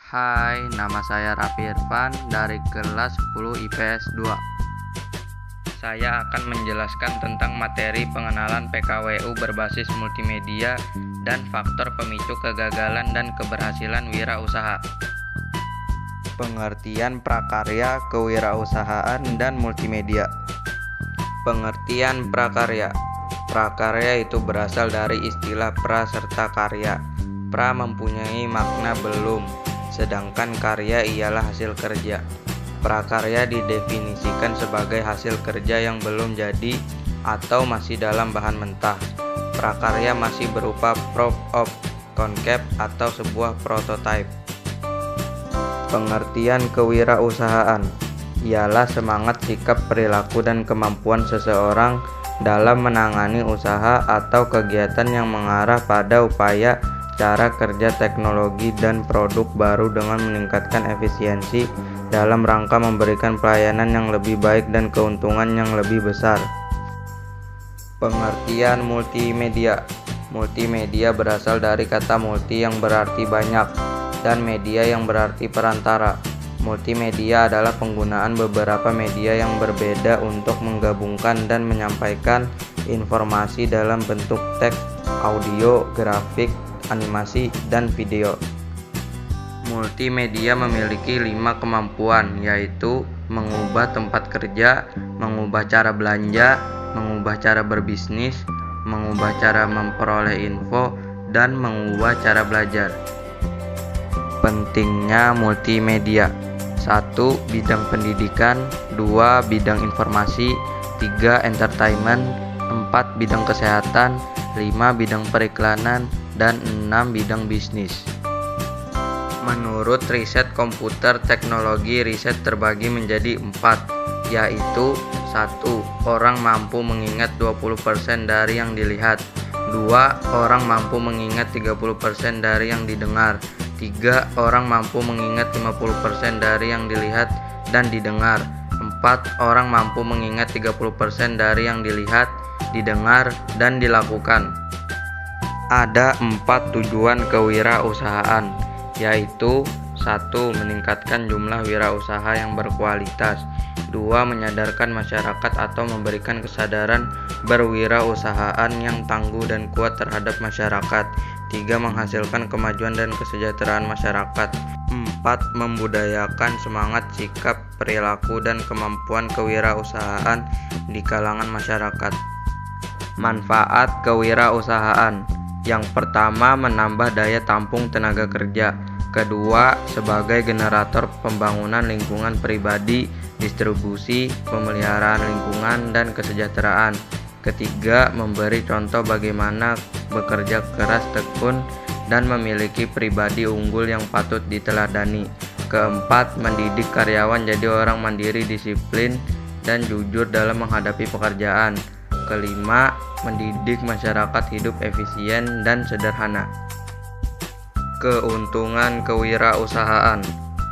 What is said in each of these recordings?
Hai, nama saya Raffi Irfan dari kelas 10 IPS 2. Saya akan menjelaskan tentang materi pengenalan PKWU berbasis multimedia dan faktor pemicu kegagalan dan keberhasilan wirausaha. Pengertian prakarya, kewirausahaan, dan multimedia. Pengertian prakarya. Prakarya itu berasal dari istilah pra serta karya. Pra mempunyai makna belum, sedangkan karya ialah hasil kerja. Prakarya didefinisikan sebagai hasil kerja yang belum jadi atau masih dalam bahan mentah. Prakarya masih berupa proof of concept atau sebuah prototipe. Pengertian kewirausahaan ialah semangat, sikap, perilaku, dan kemampuan seseorang dalam menangani usaha atau kegiatan yang mengarah pada upaya cara kerja teknologi dan produk baru dengan meningkatkan efisiensi dalam rangka memberikan pelayanan yang lebih baik dan keuntungan yang lebih besar. Pengertian multimedia. Multimedia berasal dari kata multi yang berarti banyak dan media yang berarti perantara. Multimedia adalah penggunaan beberapa media yang berbeda untuk menggabungkan dan menyampaikan informasi dalam bentuk teks, audio, grafik, animasi, dan video. Multimedia memiliki 5 kemampuan, yaitu mengubah tempat kerja, mengubah cara belanja, mengubah cara berbisnis, mengubah cara memperoleh info, dan mengubah cara belajar. Pentingnya multimedia: 1. Bidang pendidikan, 2. Bidang informasi, 3. Entertainment, 4. Bidang kesehatan, 5. Bidang periklanan, dan 6. Bidang bisnis. Menurut riset komputer teknologi, riset terbagi menjadi 4, yaitu 1. Orang mampu mengingat 20% dari yang dilihat, 2. Orang mampu mengingat 30% dari yang didengar, 3. Orang mampu mengingat 50% dari yang dilihat dan didengar, 4. Orang mampu mengingat 30% dari yang dilihat, didengar, dan dilakukan. Ada 4 tujuan kewirausahaan, yaitu 1. Meningkatkan jumlah wirausaha yang berkualitas, 2. Menyadarkan masyarakat atau memberikan kesadaran berwirausahaan yang tangguh dan kuat terhadap masyarakat, 3. Menghasilkan kemajuan dan kesejahteraan masyarakat, 4. Membudayakan semangat, sikap, perilaku, dan kemampuan kewirausahaan di kalangan masyarakat. Manfaat kewirausahaan: yang pertama, menambah daya tampung tenaga kerja. Kedua, sebagai generator pembangunan lingkungan pribadi, distribusi, pemeliharaan lingkungan, dan kesejahteraan. Ketiga, memberi contoh bagaimana bekerja keras, tekun, dan memiliki pribadi unggul yang patut diteladani. Keempat, mendidik karyawan jadi orang mandiri, disiplin, dan jujur dalam menghadapi pekerjaan. Kelima, mendidik masyarakat hidup efisien dan sederhana. Keuntungan kewirausahaan: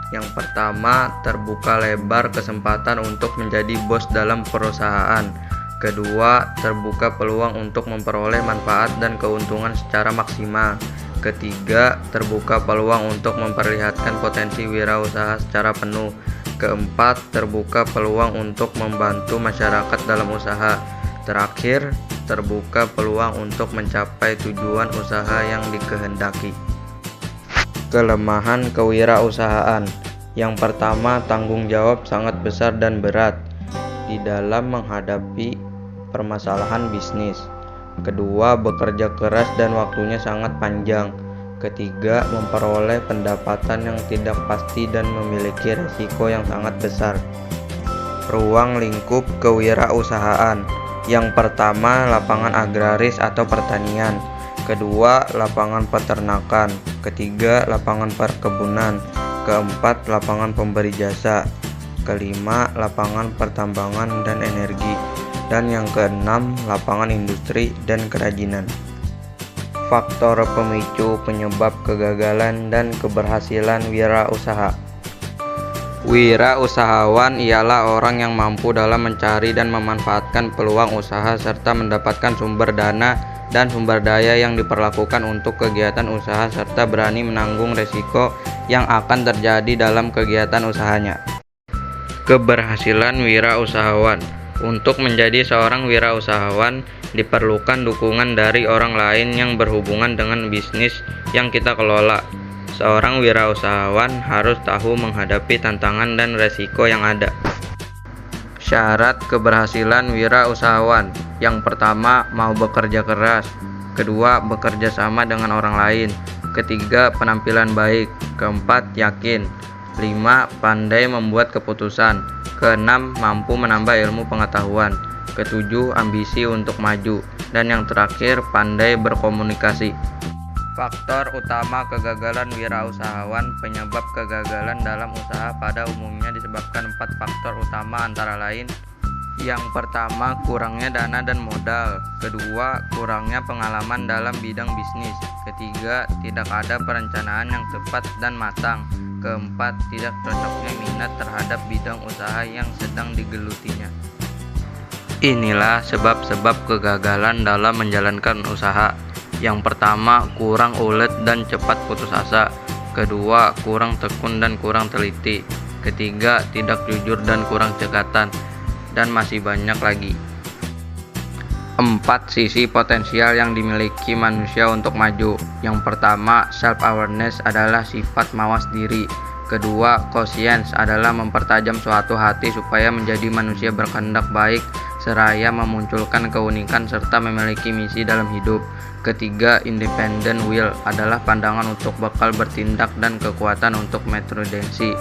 yang pertama, terbuka lebar kesempatan untuk menjadi bos dalam perusahaan. Kedua, terbuka peluang untuk memperoleh manfaat dan keuntungan secara maksimal. Ketiga, terbuka peluang untuk memperlihatkan potensi wirausaha secara penuh. Keempat, terbuka peluang untuk membantu masyarakat dalam usaha. Terakhir, terbuka peluang untuk mencapai tujuan usaha yang dikehendaki. Kelemahan kewirausahaan: yang pertama, tanggung jawab sangat besar dan berat di dalam menghadapi permasalahan bisnis. Kedua, bekerja keras dan waktunya sangat panjang. Ketiga, memperoleh pendapatan yang tidak pasti dan memiliki risiko yang sangat besar. Ruang lingkup kewirausahaan: yang pertama, lapangan agraris atau pertanian. Kedua, lapangan peternakan. Ketiga, lapangan perkebunan. Keempat, lapangan pemberi jasa. Kelima, lapangan pertambangan dan energi. Dan yang keenam, lapangan industri dan kerajinan. Faktor pemicu penyebab kegagalan dan keberhasilan wirausaha. Wirausahawan ialah orang yang mampu dalam mencari dan memanfaatkan peluang usaha serta mendapatkan sumber dana dan sumber daya yang diperlakukan untuk kegiatan usaha serta berani menanggung resiko yang akan terjadi dalam kegiatan usahanya. Keberhasilan wirausahawan. Untuk menjadi seorang wirausahawan diperlukan dukungan dari orang lain yang berhubungan dengan bisnis yang kita kelola. Seorang wirausahawan harus tahu menghadapi tantangan dan resiko yang ada. Syarat keberhasilan wirausahawan. Yang pertama, mau bekerja keras. Kedua, bekerja sama dengan orang lain. Ketiga, penampilan baik. Keempat, yakin. 5. Pandai membuat keputusan. Keenam, mampu menambah ilmu pengetahuan. Ketujuh, ambisi untuk maju. Dan yang terakhir, pandai berkomunikasi. Faktor utama kegagalan wirausahawan. Penyebab kegagalan dalam usaha pada umumnya disebabkan 4 faktor utama, antara lain: yang pertama, kurangnya dana dan modal. Kedua, kurangnya pengalaman dalam bidang bisnis. Ketiga, tidak ada perencanaan yang tepat dan matang. Keempat, tidak cocoknya minat terhadap bidang usaha yang sedang digelutinya. Inilah sebab-sebab kegagalan dalam menjalankan usaha. Yang pertama, kurang ulet dan cepat putus asa. Kedua, kurang tekun dan kurang teliti. Ketiga, tidak jujur dan kurang cekatan. Dan masih banyak lagi. 4 sisi potensial yang dimiliki manusia untuk maju. Yang pertama, self-awareness adalah sifat mawas diri. Kedua, conscience adalah mempertajam suatu hati supaya menjadi manusia berkehendak baik, seraya memunculkan keunikan serta memiliki misi dalam hidup. Ketiga, independent will adalah pandangan untuk bakal bertindak dan kekuatan untuk metrudensi.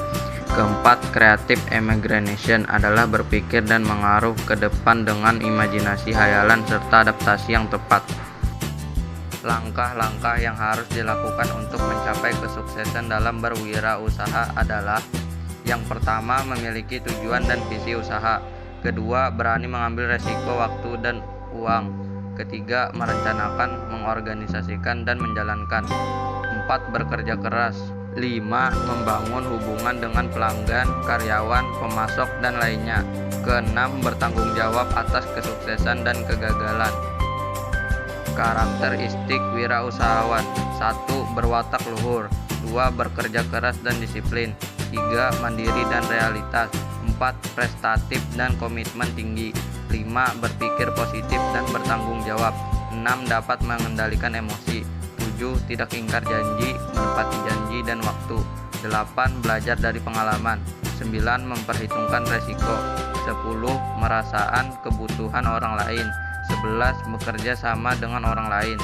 Keempat, creative imagination adalah berpikir dan mengaruh ke depan dengan imajinasi, hayalan, serta adaptasi yang tepat. Langkah-langkah yang harus dilakukan untuk mencapai kesuksesan dalam berwirausaha adalah: yang pertama, memiliki tujuan dan visi usaha. Kedua, berani mengambil resiko waktu dan uang. Ketiga, merencanakan, mengorganisasikan, dan menjalankan. 4. Bekerja keras. 5. Membangun hubungan dengan pelanggan, karyawan, pemasok, dan lainnya. Keenam, bertanggung jawab atas kesuksesan dan kegagalan. Karakteristik wirausahawan. 1. Berwatak luhur. 2. Bekerja keras dan disiplin. 3. Mandiri dan realitas. 4. Prestatif dan komitmen tinggi. 5. Berpikir positif dan bertanggung jawab. 6. Dapat mengendalikan emosi. 7. Tidak ingkar janji, menepati janji dan waktu. 8. Belajar dari pengalaman. 9. Memperhitungkan resiko. 10. Merasaan kebutuhan orang lain. 11. Bekerja sama dengan orang lain.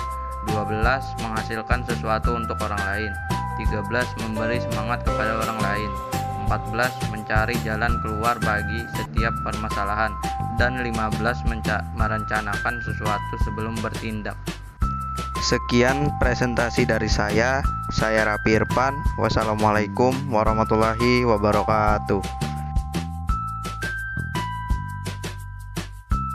12. Menghasilkan sesuatu untuk orang lain. 13. Memberi semangat kepada orang lain. 14. Mencari jalan keluar bagi setiap permasalahan. Dan 15. Merencanakan sesuatu sebelum bertindak. Sekian presentasi dari saya Raffi Irfan. Wassalamualaikum warahmatullahi wabarakatuh.